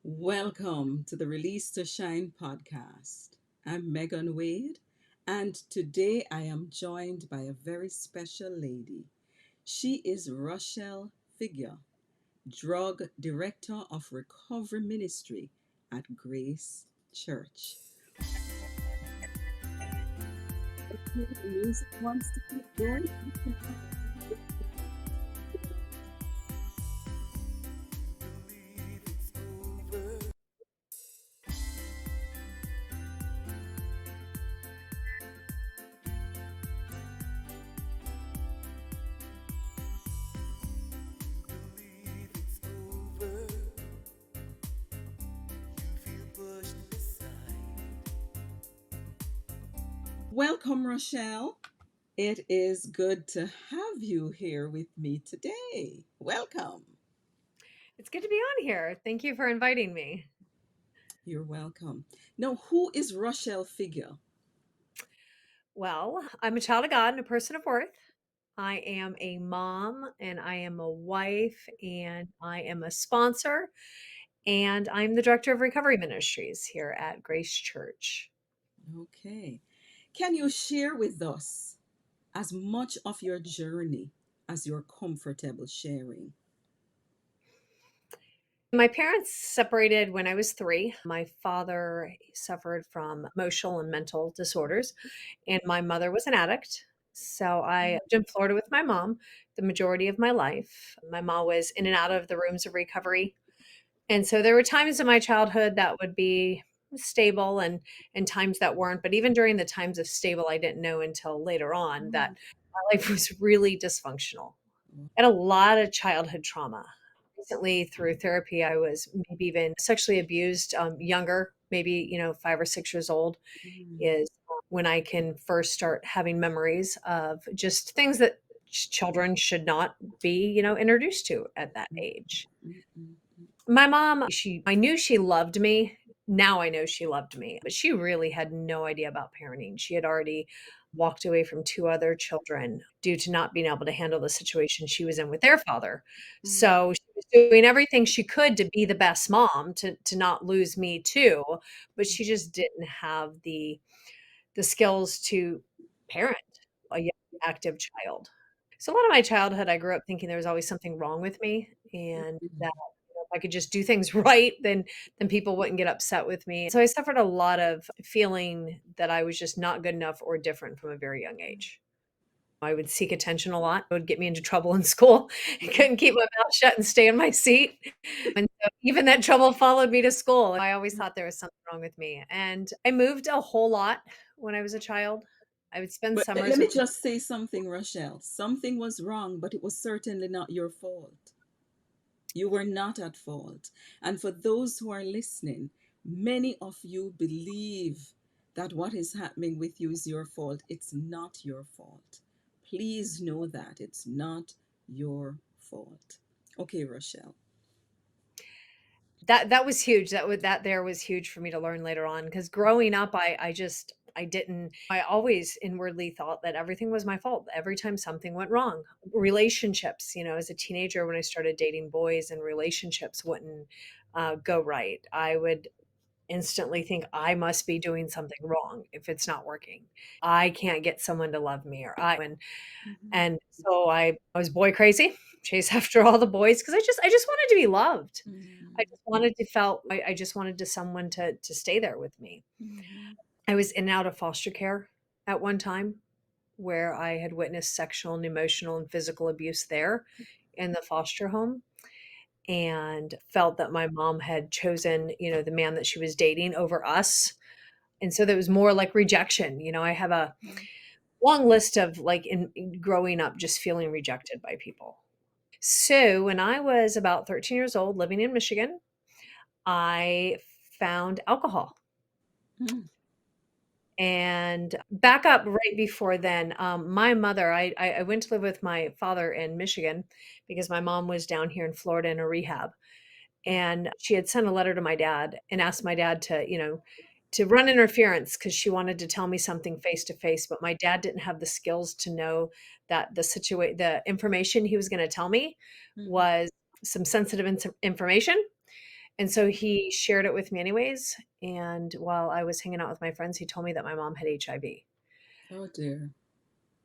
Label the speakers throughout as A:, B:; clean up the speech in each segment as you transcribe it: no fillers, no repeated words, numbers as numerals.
A: Welcome to the Release to Shine podcast. I'm Megan Wade, and today I am joined by a very special lady. She is Rochelle Figur, Drug Director of Recovery Ministry at Grace Church. The music wants to keep going. Welcome, Rochelle. It is good to have you here with me today. Welcome.
B: It's good to be on here. Thank you for inviting me.
A: You're welcome. Now, who is Rochelle Figur?
B: Well, I'm a child of God and a person of worth. I am a mom and I am a wife and I am a sponsor and I'm the director of recovery ministries here at Grace Church.
A: Okay. Can you share with us as much of your journey as you're comfortable sharing?
B: My parents separated when I was 3. My father suffered from emotional and mental disorders, and my mother was an addict. So I lived in Florida with my mom the majority of my life. My mom was in and out of the rooms of recovery. And so there were times in my childhood that would be stable and times that weren't. But even during the times of stable, I didn't know until later on that my life was really dysfunctional. I had a lot of childhood trauma. Recently, through therapy, I was maybe even sexually abused younger, maybe, 5 or 6 years old
A: Mm,
B: is when I can first start having memories of just things that children should not be, introduced to at that
A: mm,
B: age.
A: mm, mm,
B: My mom, I knew she loved me. Now I know she loved me, but she really had no idea about parenting. She had already walked away from 2 other children due to not being able to handle the situation she was in with their father.
A: mm,
B: So, she was doing everything she could to be the best mom, to not lose me too, but she just didn't have the skills to parent a young, active child. So a lot of my childhood, I grew up thinking there was always something wrong with me and
A: mm,
B: that if I could just do things right, then people wouldn't get upset with me. So I suffered a lot of feeling that I was just not good enough or different from a very young age. I would seek attention a lot. It would get me into trouble in school. I
A: mm,
B: couldn't keep my mouth shut and stay in my seat. And so even that trouble followed me to school. I always thought there was something wrong with me. And I moved a whole lot when I was a child. I would spend
A: But let
B: summers
A: me
B: with
A: just say something, Rochelle. Something was wrong, but it was certainly not your fault. You were not at fault. And for those who are listening, many of you believe that what is happening with you is your fault. It's not your fault. Please know that it's not your fault. Okay, Rochelle.
B: that was huge. That there was huge for me to learn later on because growing up, I didn't. I always inwardly thought that everything was my fault every time something went wrong. Relationships, as a teenager when I started dating boys and relationships wouldn't go right, I would instantly think I must be doing something wrong if it's not working. I can't get someone to love me or
A: Mhm.
B: and so I was boy crazy, chase after all the boys because I just wanted to be loved. I
A: Mhm.
B: just wanted to felt I just wanted to someone to stay there with me.
A: Mhm.
B: I was in and out of foster care at one time where I had witnessed sexual and emotional and physical abuse there in the foster home and felt that my mom had chosen, the man that she was dating over us. And so there was more like rejection. I have a long list of like in growing up just feeling rejected by people. So when I was about 13 years old living in Michigan, I found alcohol.
A: Mhm.
B: And back up right before then, my mother, I went to live with my father in Michigan because my mom was down here in Florida in a rehab. And she had sent a letter to my dad and asked my dad to run interference because she wanted to tell me something face to face. But my dad didn't have the skills to know that the information he was going to tell me
A: Mhm.
B: was some sensitive information And so he shared it with me anyways. And while I was hanging out with my friends, he told me that my mom had HIV.
A: Oh dear.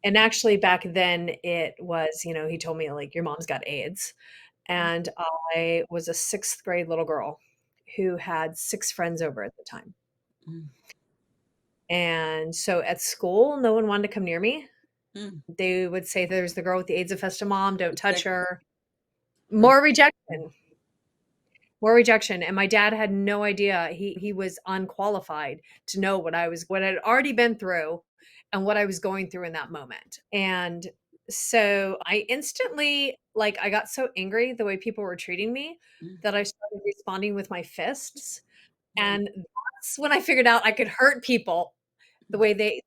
B: And actually, back then, it was, he told me, like, your mom's got AIDS.
A: Mm,
B: And I was a sixth grade little girl who had six friends over at the time.
A: mm,
B: And so at school, no one wanted to come near me.
A: mm.
B: They would say, there's the girl with the AIDS infested mom, don't touch
A: Reject,
B: her. More
A: rejection.
B: rejection. More rejection, and my dad had no idea. He was unqualified to know what I'd already been through and what I was going through in that moment. And so I instantly, like, I got so angry the way people were treating me
A: Mm.
B: that I started responding with my fists.
A: Oh,
B: And that's when I figured out I could hurt people the
A: mm.
B: way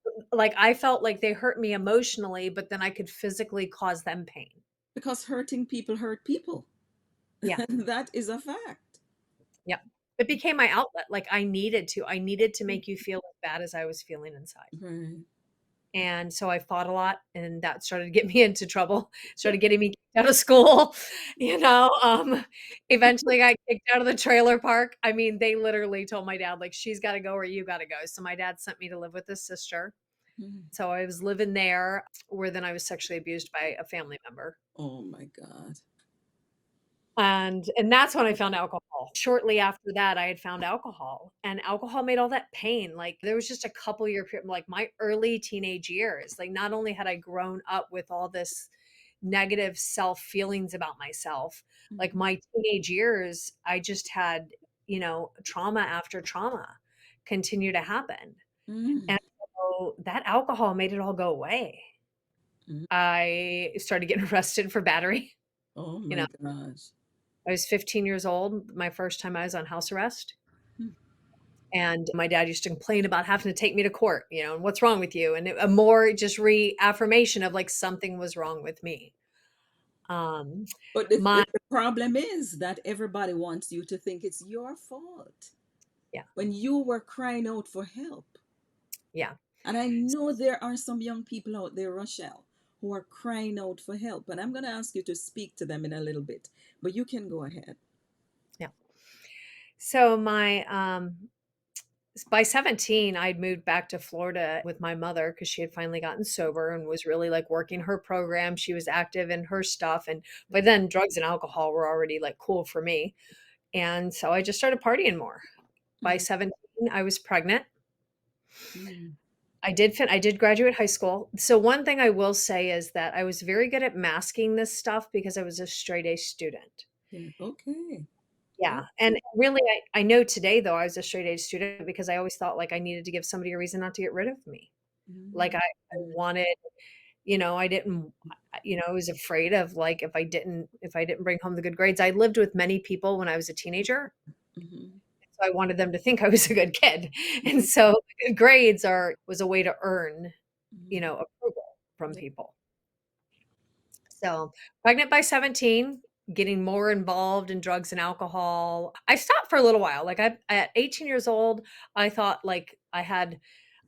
B: I felt like they hurt me emotionally, but then I could physically cause them pain.
A: Because hurting people hurt people.
B: Yeah.
A: That is a fact.
B: Yeah. It became my outlet, like, I needed to make you feel as bad as I was feeling inside.
A: Right.
B: And so I fought a lot, and that started to get me into trouble, started getting me kicked out of school, you know, eventually got kicked out of the trailer park. I mean, they literally told my dad, like, "She's gotta go or you gotta go." So my dad sent me to live with his sister.
A: Mm.
B: So I was living there, where then I was sexually abused by a family member.
A: Oh my God.
B: And that's when I found alcohol. Shortly after that, I had found alcohol, and alcohol made all that pain. Like, there was just a couple year period, like my early teenage years. Like, not only had I grown up with all this negative self feelings about myself, like
A: Mm,
B: my teenage years, I just had, trauma after trauma continue to happen.
A: mm,
B: And so that alcohol made it all go away.
A: mm.
B: I started getting arrested for battery.
A: Oh
B: You
A: my
B: know,
A: gosh.
B: I was 15 years old, my first time I was on house arrest,
A: Mm.
B: and my dad used to complain about having to take me to court, and what's wrong with you? And a more just reaffirmation of, like, something was wrong with me. Um,
A: But if,
B: my
A: if the problem is that everybody wants you to think it's your fault
B: Yeah,
A: when you were crying out for help.
B: yeah,
A: And I know there are some young people out there, Rochelle, who are crying out for help. And I'm going to ask you to speak to them in a little bit. But you can go ahead.
B: yeah. So by 17, I'd moved back to Florida with my mother because she had finally gotten sober and was really, like, working her program. She was active in her stuff, and by then drugs and alcohol were already, like, cool for me. And so I just started partying more. By
A: Mm,
B: 17, I was pregnant.
A: mm,
B: I did graduate high school. So one thing I will say is that I was very good at masking this stuff because I was a straight A student.
A: yeah. Okay.
B: Yeah,
A: Okay.
B: and really, I know today, though, I was a straight A student because I always thought, like, I needed to give somebody a reason not to get rid of me. Like,
A: Mm,
B: I wanted, I didn't, I was afraid of, like, if I didn't bring home the good grades. I lived with many people when I was a teenager,
A: mhm,
B: so I wanted them to think I was a good kid. And
A: mhm,
B: so good grades are was a way to earn,
A: mhm.
B: approval from
A: Yeah.
B: people. So, pregnant by 17, getting more involved in drugs and alcohol. I stopped for a little while. Like, at 18 years old, I thought, like,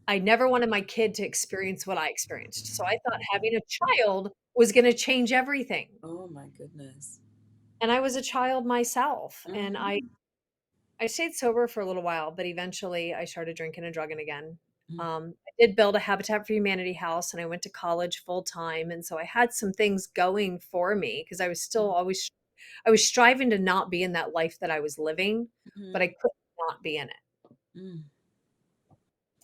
B: I never wanted my kid to experience what I experienced. So I thought having a child was going to change everything.
A: Oh my goodness.
B: And I was a child myself, and
A: Mhm,
B: I stayed sober for a little while, but eventually I started drinking and drugging again.
A: mhm,
B: I did build a Habitat for Humanity house, and I went to college full time, and so I had some things going for me because I was still always I was striving to not be in that life that I was living, but I
A: mhm,
B: could not be in it.
A: mhm.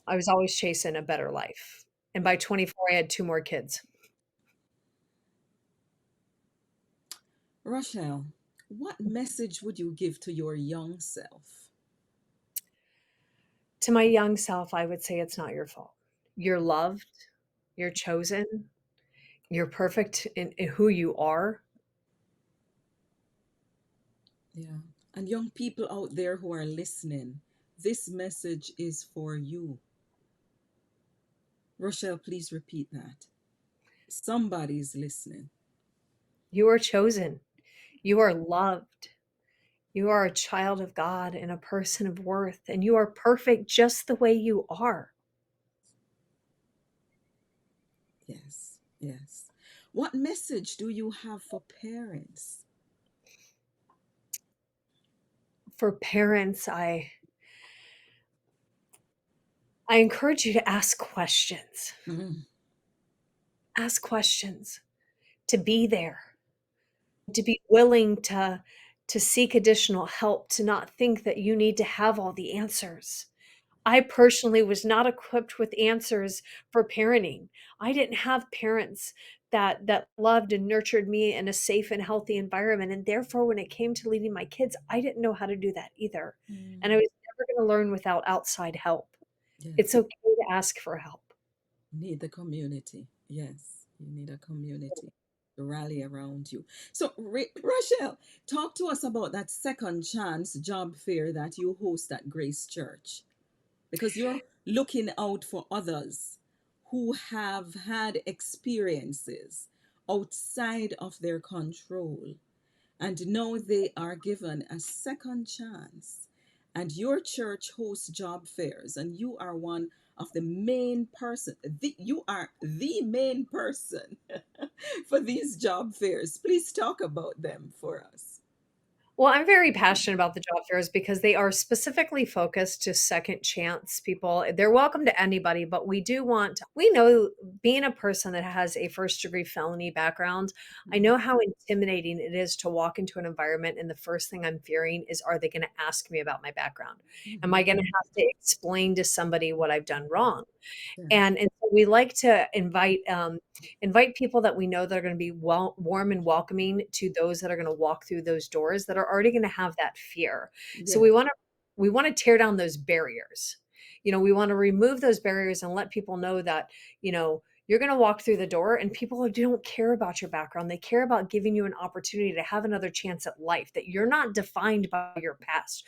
B: I was always chasing a better life. And by 24, I had 2 more kids.
A: Rochelle, what message would you give to your young self?
B: To my young self, I would say it's not your fault. You're loved, you're chosen, you're perfect in who you are.
A: Yeah. And young people out there who are listening, this message is for you. Rochelle, please repeat that. Somebody's listening.
B: You are chosen. You are loved. You are a child of God and a person of worth, and you are perfect just the way you are.
A: Yes, yes. What message do you have for parents?
B: For parents, I encourage you to ask questions.
A: Mm,
B: Ask questions, to be there, to be willing to seek additional help, to not think that you need to have all the answers. I personally was not equipped with answers for parenting. I didn't have parents that loved and nurtured me in a safe and healthy environment, and therefore, when it came to leading my kids, I didn't know how to do that either, and I
A: mm.
B: was never gonna learn without outside help. It's
A: Yes.
B: okay to ask for help.
A: Need the community. Yes. You need a community to rally around you. So, Rochelle, talk to us about that second chance job fair that you host at Grace Church, because you're looking out for others who have had experiences outside of their control, and now they are given a second chance. And your church hosts job fairs, and you are one of the main person. You are the main person for these job fairs. Please talk about them for us.
B: Well, I'm very passionate about the job fairs because they are specifically focused to second chance people. They're welcome to anybody, but we know being a person that has a first degree felony background, I
A: Mhm.
B: know how intimidating it is to walk into an environment. And the first thing I'm fearing is, are they going to ask me about my background? Am I
A: Mhm.
B: going to have to explain to somebody what I've done wrong?
A: Yes.
B: And so we like to invite people that we know that are going to be warm and welcoming to those that are going to walk through those doors that are already going to have that fear. So
A: Yes.
B: we want to tear down those barriers. We want to remove those barriers and let people know that, you're going to walk through the door and people who don't care about your background. They care about giving you an opportunity to have another chance at life, that you're not defined by your past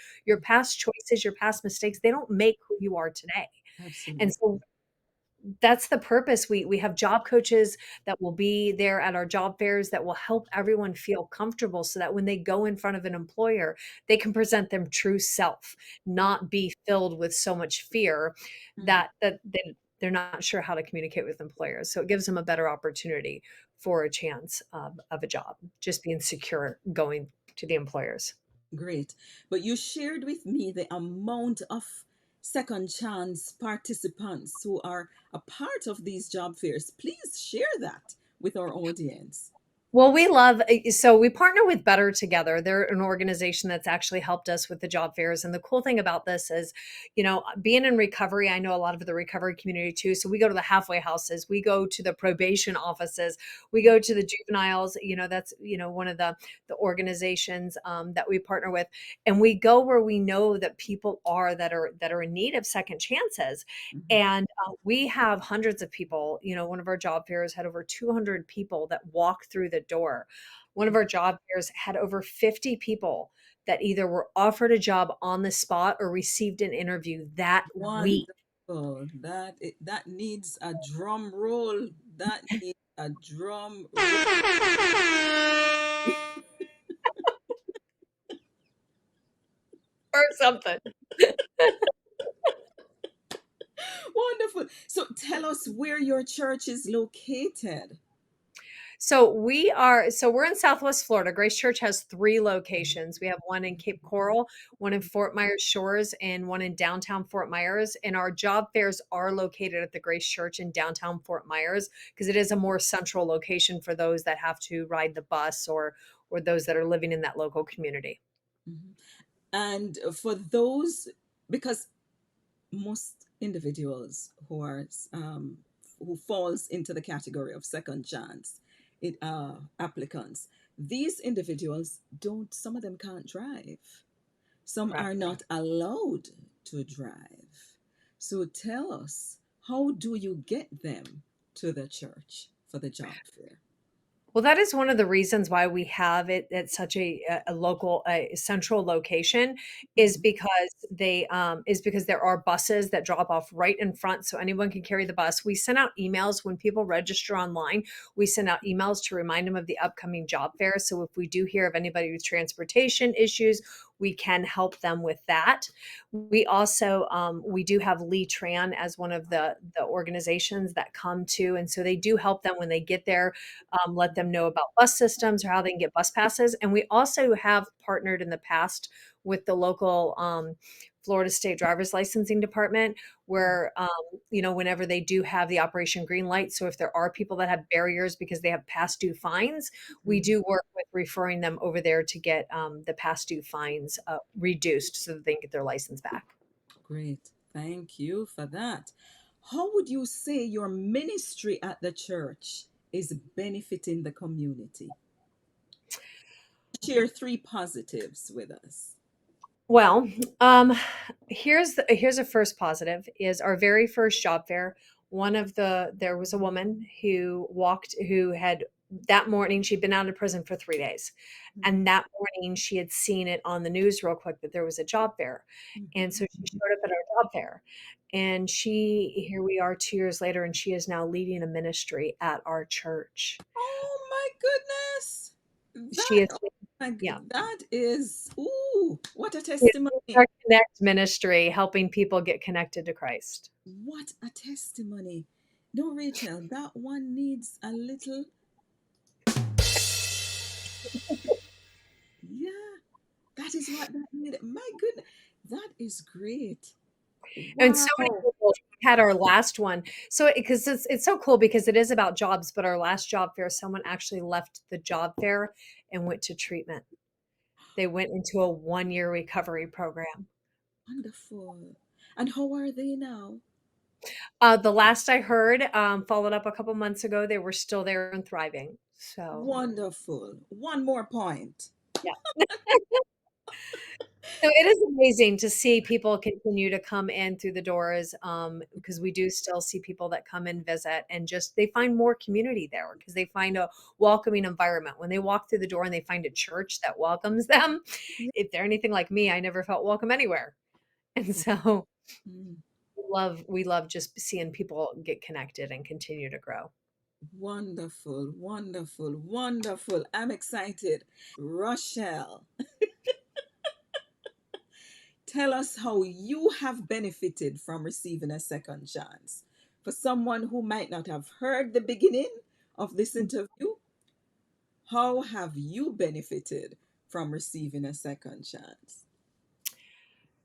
B: choices, your past mistakes. They don't make who you are today. And
A: Absolutely.
B: so that's the purpose. We have job coaches that will be there at our job fairs that will help everyone feel comfortable so that when they go in front of an employer, they can present their true self, not be filled with so much fear
A: Mhm.
B: that they're not sure how to communicate with employers. So it gives them a better opportunity for a chance of a job, just being secure going to the employers.
A: Great. But you shared with me the amount of second chance participants who are a part of these job fairs. Please share that with our audience.
B: Well, so we partner with Better Together. They're an organization that's actually helped us with the job fairs. And the cool thing about this is, being in recovery, I know a lot of the recovery community too. So we go to the halfway houses, we go to the probation offices, we go to the juveniles. That's, one of the organizations that we partner with. And we go where we know that people are that are in need of second chances.
A: Mhm.
B: And we have hundreds of people. One of our job fairs had over 200 people that walked through the door. One of our job fairs had over 50 people that either were offered a job on the spot or received an interview that week.
A: Wonderful. That needs a drum roll. That needs a drum roll.
B: Or something.
A: Wonderful. So tell us where your church is located.
B: So we're in Southwest Florida. Grace Church has 3 locations. We have one in Cape Coral, one in Fort Myers Shores, and one in downtown Fort Myers. And our job fairs are located at the Grace Church in downtown Fort Myers because it is a more central location for those that have to ride the bus or those that are living in that local community.
A: Mhm. And for those, because most individuals who falls into the category of second chance applicants, these individuals don't. Some of them can't drive. Some are
B: Correct.
A: not allowed to drive. So tell us, how do you get them to the church for the job fair?
B: Well, that is one of the reasons why we have it at such a local, a central location
A: Mhm.
B: is because there are buses that drop off right in front, so anyone can carry the bus. We send out emails when people register online. We send out emails to remind them of the upcoming job fair. So if we do hear of anybody with transportation issues, we can help them with that. We do have Lee Tran as one of the organizations that come to, and so they do help them when they get there, let them know about bus systems or how they can get bus passes. And we also have partnered in the past with the local Florida State driver's licensing department, where whenever they do have the Operation Green Light, so if there are people that have barriers because they have past due fines, we
A: Mm,
B: do work with referring them over there to get the past due fines reduced so that they can get their license back.
A: great. Thank you for that. How would you say your ministry at the church is benefiting the community? Share three positives with us.
B: Well, here's a first positive is our very first job fair. There was a woman who had that morning she'd been out of prison for 3 days,
A: Mhm,
B: and that morning she had seen it on the news real quick that there was a job fair, and
A: mhm.
B: so she showed up at our job fair, and she here we are 2 years later, and she is now leading a ministry at our church.
A: Oh my goodness.
B: She
A: That,
B: is,
A: oh my,
B: yeah.
A: that is, ooh, what a
B: It's
A: testimony.
B: our Connect ministry, helping people get connected to Christ.
A: What a testimony. No, Rachel, that one needs a little, yeah, that is what that needed. My goodness, that is great.
B: And so many
A: Wow.
B: people had our last one. So because it's so cool because it is about jobs, but our last job fair, someone actually left the job fair and went to treatment. They went into a 1-year recovery program.
A: Wonderful. And how are they now?
B: The last I heard, followed up a couple months ago, they were still there and thriving. So
A: Wonderful. One more point.
B: yeah. So it is amazing to see people continue to come in through the doors, because we do still see people that come and visit and just they find more community there because they find a welcoming environment. When they walk through the door and they find a church that welcomes them,
A: Yeah.
B: if they're anything like me, I never felt welcome anywhere. And so
A: Mm.
B: we love just seeing people get connected and continue to grow.
A: Wonderful, wonderful, wonderful. I'm excited. Rochelle, tell us how you have benefited from receiving a second chance. For someone who might not have heard the beginning of this interview, how have you benefited from receiving a second chance?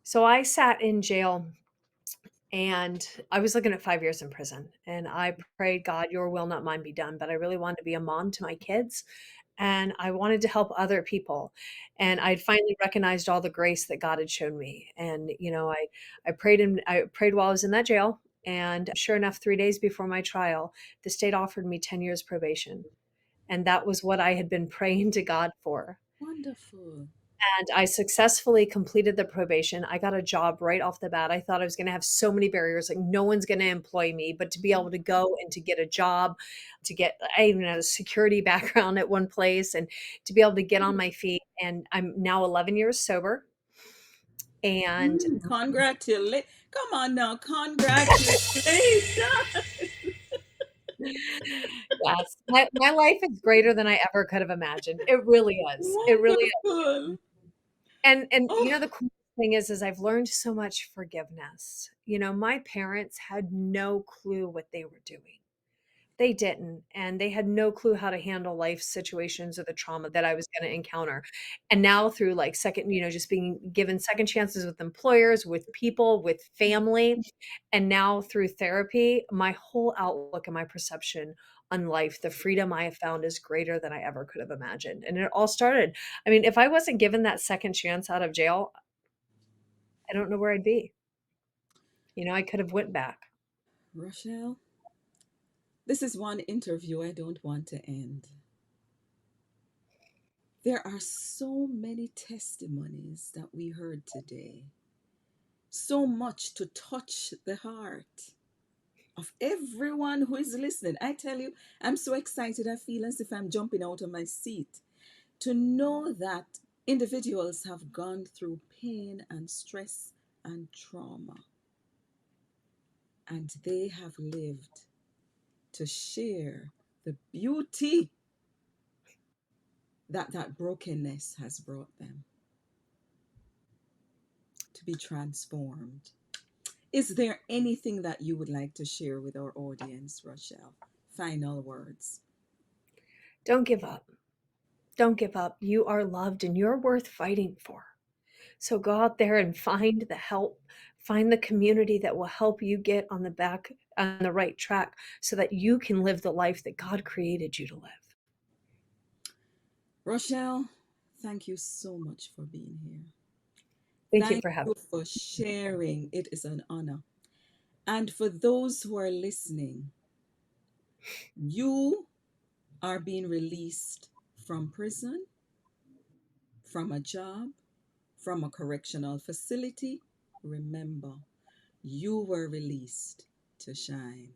B: So I sat in jail and I was looking at 5 years in prison. And I prayed, God, your will, not mine, be done. But I really wanted to be a mom to my kids. And I wanted to help other people. And I'd finally recognized all the grace that God had shown me. And, I prayed while I was in that jail. And sure enough, 3 days before my trial, the state offered me 10 years probation. And that was what I had been praying to God for.
A: Wonderful.
B: And I successfully completed the probation. I got a job right off the bat. I thought I was going to have so many barriers, like no one's going to employ me, but to be able to go and to get a job, I even had a security background at one place and to be able to get on my feet. And I'm now 11 years sober. And
A: Congratulations. Come on now. Congratulations.
B: yes, my life is greater than I ever could have imagined. It really is. It really is.
A: Wonderful.
B: And the
A: Oh,
B: cool thing is I've learned so much forgiveness. My parents had no clue what they were doing. They didn't, and they had no clue how to handle life situations or the trauma that I was going to encounter. And now through like just being given second chances with employers, with people, with family, and now through therapy, my whole outlook and my perception on life, the freedom I have found is greater than I ever could have imagined. And it all started, I mean, if I wasn't given that second chance out of jail, I don't know where I'd be. I could have went back.
A: Rochelle, this is one interview I don't want to end. There are so many testimonies that we heard today, so much to touch the heart of everyone who is listening. I tell you, I'm so excited. I feel as if I'm jumping out of my seat to know that individuals have gone through pain and stress and trauma, and they have lived to share the beauty that that brokenness has brought them to be transformed. Is there anything that you would like to share with our audience, Rochelle? Final words.
B: Don't give up. Don't give up. You are loved and you're worth fighting for. So go out there and find the help, find the community that will help you get on the right track so that you can live the life that God created you to live.
A: Rochelle, thank you so much for being here.
B: Thank you
A: Thank
B: for having
A: you for sharing. It is an honor. And for those who are listening, you are being released from prison, from a job, from a correctional facility. Remember, you were released to shine.